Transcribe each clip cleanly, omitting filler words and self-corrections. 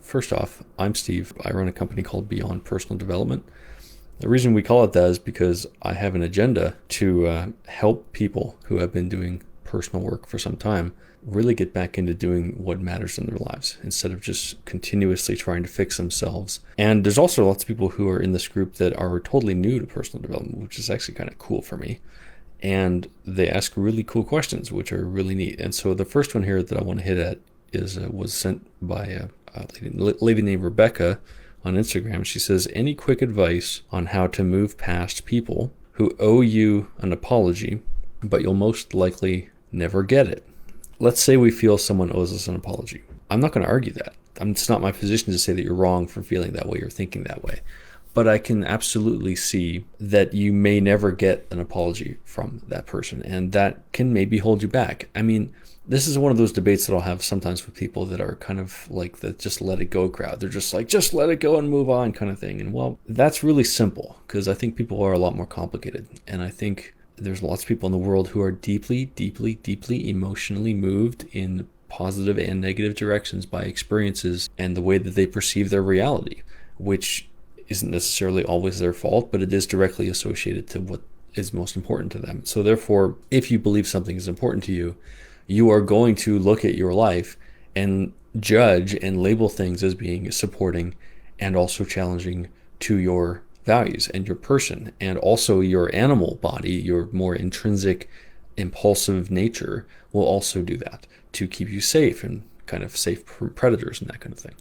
First off, I'm Steve. I run a company called Beyond Personal Development. The reason we call it that is because I have an agenda to help people who have been doing personal work for some time really get back into doing what matters in their lives instead of just continuously trying to fix themselves. And there's also lots of people who are in this group that are totally new to personal development, which is actually kind of cool for me. And they ask really cool questions, which are really neat. And so the first one here that I want to hit at was sent by a lady named Rebecca on Instagram. She says, any quick advice on how to move past people who owe you an apology, but you'll most likely never get it? Let's say we feel someone owes us an apology. I'm not going to argue that. It's not my position to say that you're wrong for feeling that way or thinking that way. But I can absolutely see that you may never get an apology from that person, and that can maybe hold you back. I mean, this is one of those debates that I'll have sometimes with people that are kind of like the just let it go crowd. They're just like, just let it go and move on kind of thing. And well, that's really simple because I think people are a lot more complicated. And I think there's lots of people in the world who are deeply, deeply, deeply emotionally moved in positive and negative directions by experiences and the way that they perceive their reality, which isn't necessarily always their fault, but it is directly associated to what is most important to them. So therefore, if you believe something is important to you, you are going to look at your life and judge and label things as being supporting and also challenging to your values and your person, and also your animal body, your more intrinsic impulsive nature will also do that to keep you safe and kind of safe from predators and that kind of thing.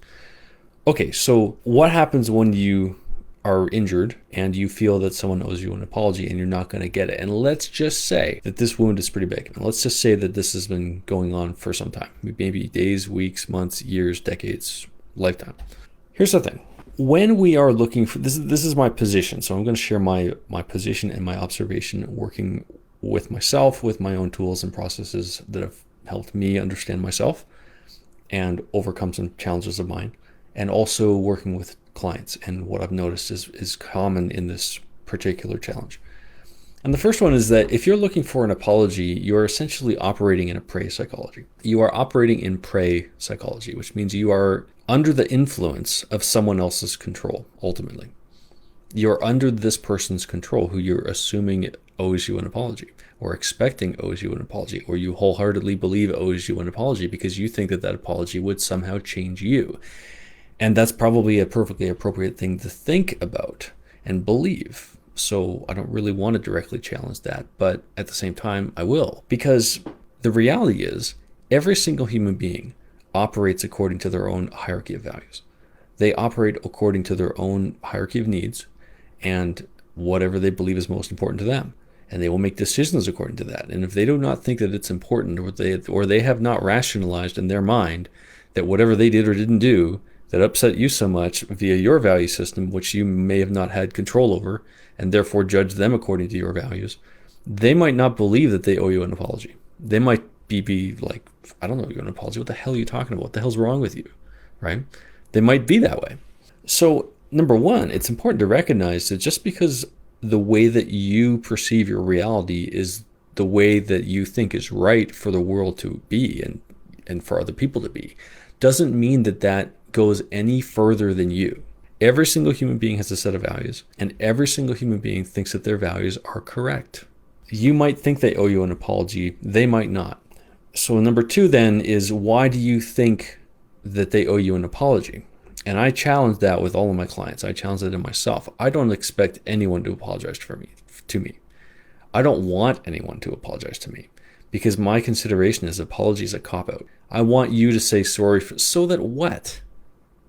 Okay, so what happens when you are injured and you feel that someone owes you an apology and you're not going to get it? And let's just say that this wound is pretty big. And let's just say that this has been going on for some time, maybe days, weeks, months, years, decades, lifetime. Here's the thing. When we are looking for, this is my position, so I'm going to share my position and my observation working with myself, with my own tools and processes that have helped me understand myself and overcome some challenges of mine, and also working with clients. And what I've noticed is common in this particular challenge. And the first one is that if you're looking for an apology, you're essentially operating in a prey psychology. You are operating in prey psychology, which means you are under the influence of someone else's control, ultimately. You're under this person's control who you're assuming owes you an apology, or expecting owes you an apology, or you wholeheartedly believe owes you an apology because you think that that apology would somehow change you. And that's probably a perfectly appropriate thing to think about and believe. So I don't really want to directly challenge that, but at the same time, I will. Because the reality is, every single human being operates according to their own hierarchy of values. They operate according to their own hierarchy of needs and whatever they believe is most important to them. And they will make decisions according to that. And if they do not think that it's important, or they have not rationalized in their mind that whatever they did or didn't do that upset you so much via your value system, which you may have not had control over, and therefore judge them according to your values, they might not believe that they owe you an apology. They might be like, I don't know, you an apology. What the hell are you talking about? What the hell's wrong with you? Right? They might be that way. So number one, it's important to recognize that just because the way that you perceive your reality is the way that you think is right for the world to be and for other people to be, doesn't mean that that goes any further than you. Every single human being has a set of values, and every single human being thinks that their values are correct. You might think they owe you an apology, they might not. So number two then is, why do you think that they owe you an apology? And I challenge that with all of my clients. I challenge that in myself. I don't expect anyone to apologize to me. I don't want anyone to apologize to me because my consideration is apology is a cop-out. I want you to say sorry so that what?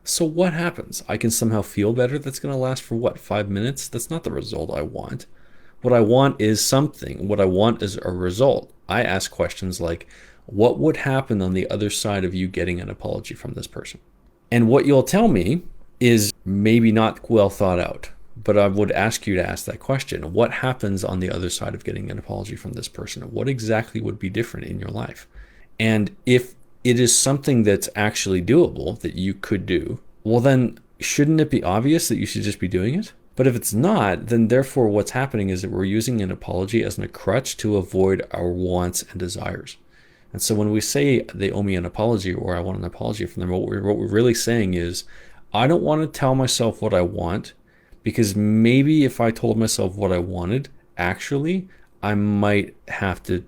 So what happens? I can somehow feel better? That's going to last for what, 5 minutes? That's not the result I want. What I want is something. What I want is a result. I ask questions like, what would happen on the other side of you getting an apology from this person? And what you'll tell me is maybe not well thought out, but I would ask you to ask that question. What happens on the other side of getting an apology from this person? What exactly would be different in your life? And if it is something that's actually doable that you could do, well then shouldn't it be obvious that you should just be doing it? But if it's not, then therefore what's happening is that we're using an apology as a crutch to avoid our wants and desires. And so when we say they owe me an apology or I want an apology from them, what we're really saying is, I don't want to tell myself what I want, because maybe if I told myself what I wanted, actually, I might have to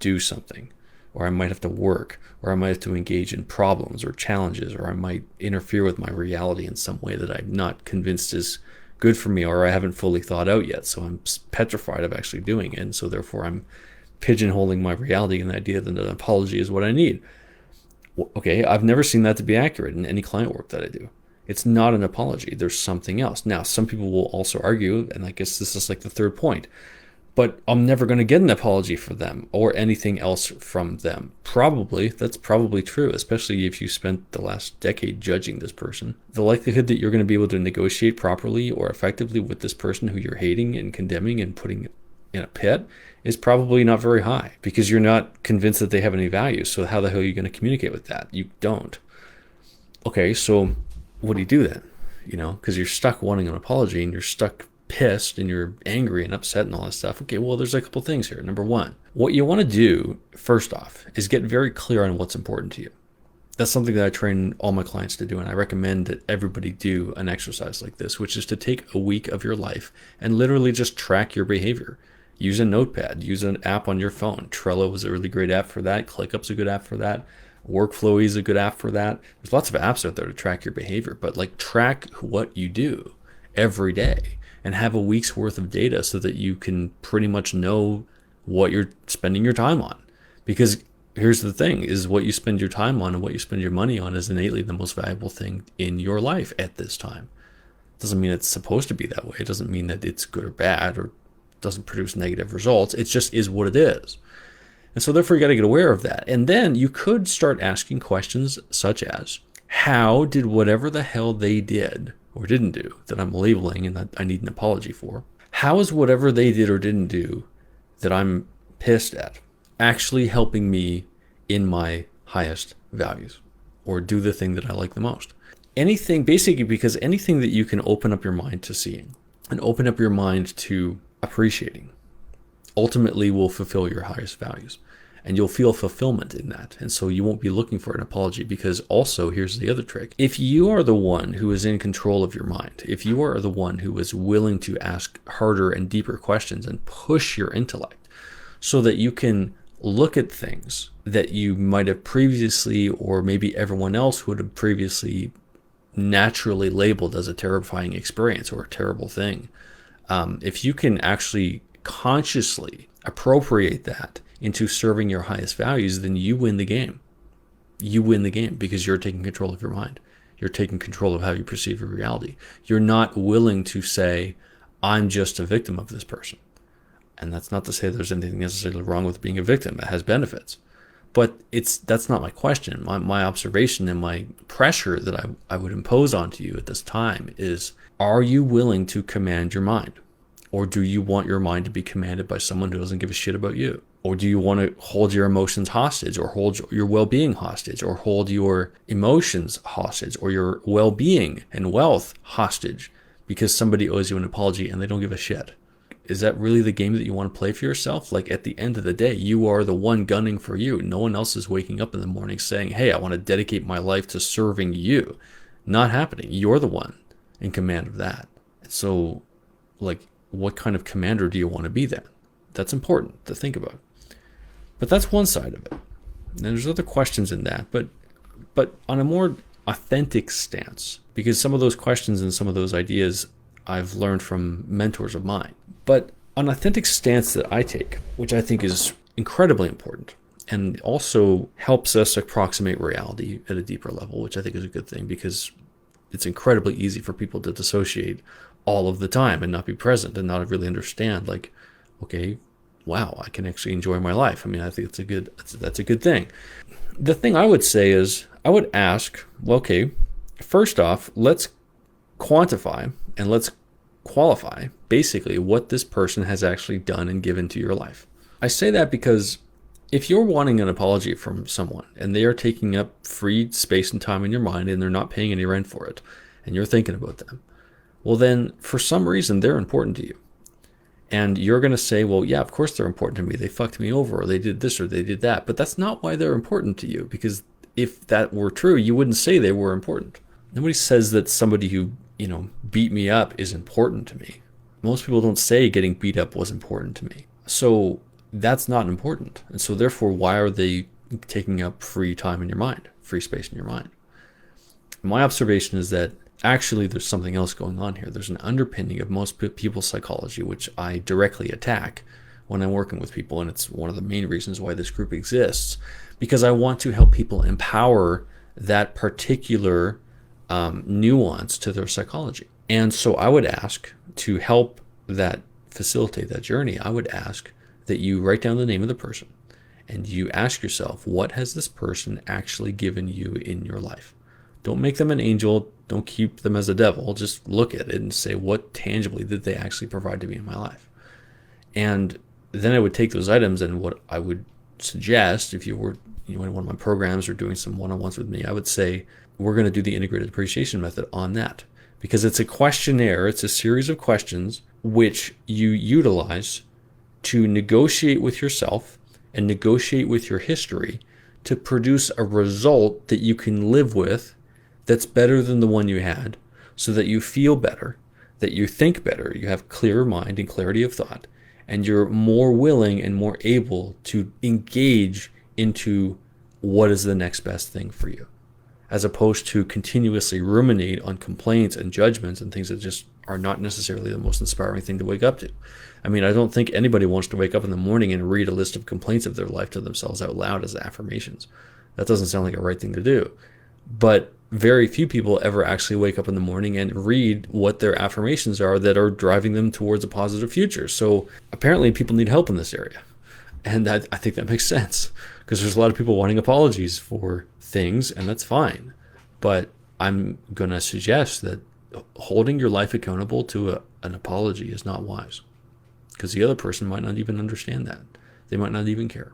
do something, or I might have to work, or I might have to engage in problems or challenges, or I might interfere with my reality in some way that I'm not convinced is good for me, or I haven't fully thought out yet. So I'm petrified of actually doing it. And so therefore I'm pigeonholing my reality in the idea that an apology is what I need. Okay, I've never seen that to be accurate in any client work that I do. It's not an apology. There's something else. Now, some people will also argue, and I guess this is like the third point, but I'm never going to get an apology for them or anything else from them. Probably, that's probably true, especially if you spent the last decade judging this person. The likelihood that you're going to be able to negotiate properly or effectively with this person who you're hating and condemning and putting in a pit is probably not very high, because you're not convinced that they have any value. So how the hell are you going to communicate with that? You don't. Okay, so what do you do then? Because you're stuck wanting an apology and you're stuck pissed and you're angry and upset and all that stuff. Okay, well, there's a couple things here. Number one, what you want to do first off is get very clear on what's important to you. That's something that I train all my clients to do, and I recommend that everybody do an exercise like this, which is to take a week of your life and literally just track your behavior. Use a notepad, use an app on your phone. Trello is a really great app for that. ClickUp's a good app for that. Workflowy is a good app for that. There's lots of apps out there to track your behavior, but track what you do every day and have a week's worth of data so that you can pretty much know what you're spending your time on. Because here's the thing, is what you spend your time on and what you spend your money on is innately the most valuable thing in your life at this time. Doesn't mean it's supposed to be that way. It doesn't mean that it's good or bad or doesn't produce negative results. It just is what it is. And so therefore you got to get aware of that. And then you could start asking questions such as, how did whatever the hell they did or didn't do that I'm labeling and that I need an apology for, how is whatever they did or didn't do that I'm pissed at actually helping me in my highest values or do the thing that I like the most? Anything, basically, because anything that you can open up your mind to seeing and open up your mind to appreciating ultimately will fulfill your highest values. And you'll feel fulfillment in that. And so you won't be looking for an apology, because also, here's the other trick. If you are the one who is in control of your mind, if you are the one who is willing to ask harder and deeper questions and push your intellect so that you can look at things that you might have previously, or maybe everyone else would have previously naturally labeled as a terrifying experience or a terrible thing, if you can actually consciously appropriate that into serving your highest values, then you win the game. You win the game because you're taking control of your mind. You're taking control of how you perceive your reality. You're not willing to say, I'm just a victim of this person. And that's not to say there's anything necessarily wrong with being a victim. It has benefits. But that's not my question. My observation and my pressure that I would impose onto you at this time is, are you willing to command your mind? Or do you want your mind to be commanded by someone who doesn't give a shit about you? Or do you want to hold your emotions hostage, or hold your well-being hostage, or hold your emotions hostage, or your well-being and wealth hostage because somebody owes you an apology and they don't give a shit? Is that really the game that you want to play for yourself? At the end of the day, you are the one gunning for you. No one else is waking up in the morning saying, hey, I want to dedicate my life to serving you. Not happening. You're the one in command of that. So, what kind of commander do you want to be then? That's important to think about. But that's one side of it. And there's other questions in that, but on a more authentic stance, because some of those questions and some of those ideas I've learned from mentors of mine. But an authentic stance that I take, which I think is incredibly important and also helps us approximate reality at a deeper level, which I think is a good thing, because it's incredibly easy for people to dissociate all of the time and not be present and not really understand, okay, wow, I can actually enjoy my life. I mean, I think that's a good thing. The thing I would say is, I would ask, well, okay, first off, let's quantify and let's qualify basically what this person has actually done and given to your life. I say that because if you're wanting an apology from someone and they are taking up free space and time in your mind and they're not paying any rent for it, and you're thinking about them, well then, for some reason, they're important to you. And you're going to say, well, yeah, of course they're important to me. They fucked me over, or they did this, or they did that. But that's not why they're important to you, because if that were true, you wouldn't say they were important. Nobody says that somebody who, beat me up is important to me. Most people don't say getting beat up was important to me. So that's not important. And so therefore, why are they taking up free time in your mind, free space in your mind? My observation is that actually there's something else going on here. There's an underpinning of most people's psychology, which I directly attack when I'm working with people. And it's one of the main reasons why this group exists, because I want to help people empower that particular nuance to their psychology. And so I would ask, to help that facilitate that journey, I would ask that you write down the name of the person and you ask yourself, what has this person actually given you in your life? Don't make them an angel. Don't keep them as a devil. Just look at it and say, what tangibly did they actually provide to me in my life? And then I would take those items, and what I would suggest, if you were in one of my programs or doing some one-on-ones with me, I would say, we're going to do the integrated appreciation method on that. Because it's a questionnaire, it's a series of questions which you utilize to negotiate with yourself and negotiate with your history to produce a result that you can live with that's better than the one you had, so that you feel better, that you think better, you have clearer mind and clarity of thought, and you're more willing and more able to engage into what is the next best thing for you, as opposed to continuously ruminate on complaints and judgments and things that just are not necessarily the most inspiring thing to wake up to. I mean, I don't think anybody wants to wake up in the morning and read a list of complaints of their life to themselves out loud as affirmations. That doesn't sound like a right thing to do. But very few people ever actually wake up in the morning and read what their affirmations are that are driving them towards a positive future. So apparently people need help in this area. And I think that makes sense, because there's a lot of people wanting apologies for things, and that's fine. But I'm going to suggest that holding your life accountable to an apology is not wise, because the other person might not even understand that. They might not even care.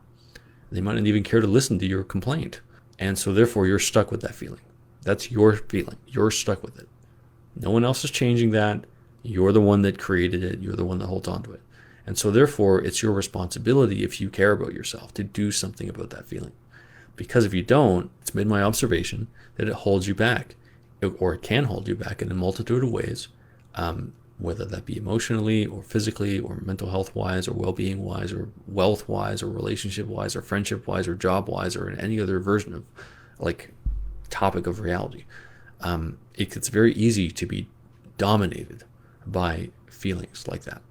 They might not even care to listen to your complaint. And so therefore you're stuck with that feeling. That's your feeling. You're stuck with it. No one else is changing that. You're the one that created it. You're the one that holds on to it. And so therefore it's your responsibility, if you care about yourself, to do something about that feeling. Because if you don't, it's been my observation that it holds you back, or it can hold you back in a multitude of ways, whether that be emotionally or physically or mental health wise or well-being wise or wealth wise or relationship wise or friendship wise or job wise or in any other version of topic of reality. It's very easy to be dominated by feelings like that.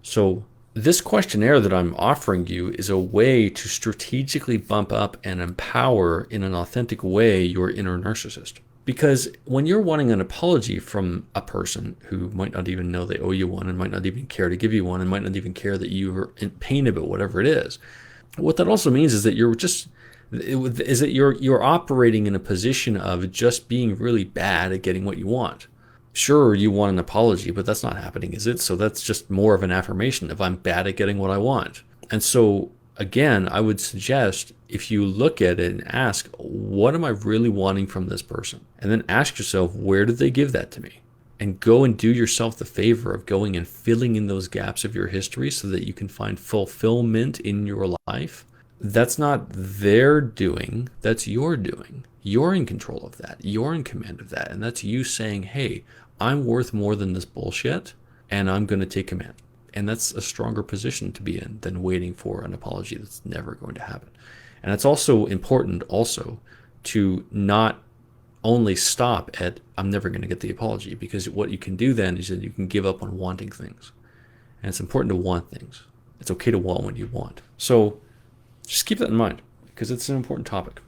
So this questionnaire that I'm offering you is a way to strategically bump up and empower in an authentic way your inner narcissist. Because when you're wanting an apology from a person who might not even know they owe you one and might not even care to give you one and might not even care that you're in pain about whatever it is, what that also means is that you're operating in a position of just being really bad at getting what you want. Sure, you want an apology, but that's not happening, is it? So that's just more of an affirmation of I'm bad at getting what I want. And so again, I would suggest, if you look at it and ask, what am I really wanting from this person? And then ask yourself, where did they give that to me? And go and do yourself the favor of going and filling in those gaps of your history so that you can find fulfillment in your life. That's not their doing, that's your doing. You're in control of that. You're in command of that. And that's you saying, hey, I'm worth more than this bullshit, and I'm going to take command. And that's a stronger position to be in than waiting for an apology that's never going to happen. And it's also important to not only stop at, I'm never going to get the apology, because what you can do then is that you can give up on wanting things. And it's important to want things. It's okay to want what you want. So just keep that in mind, because it's an important topic.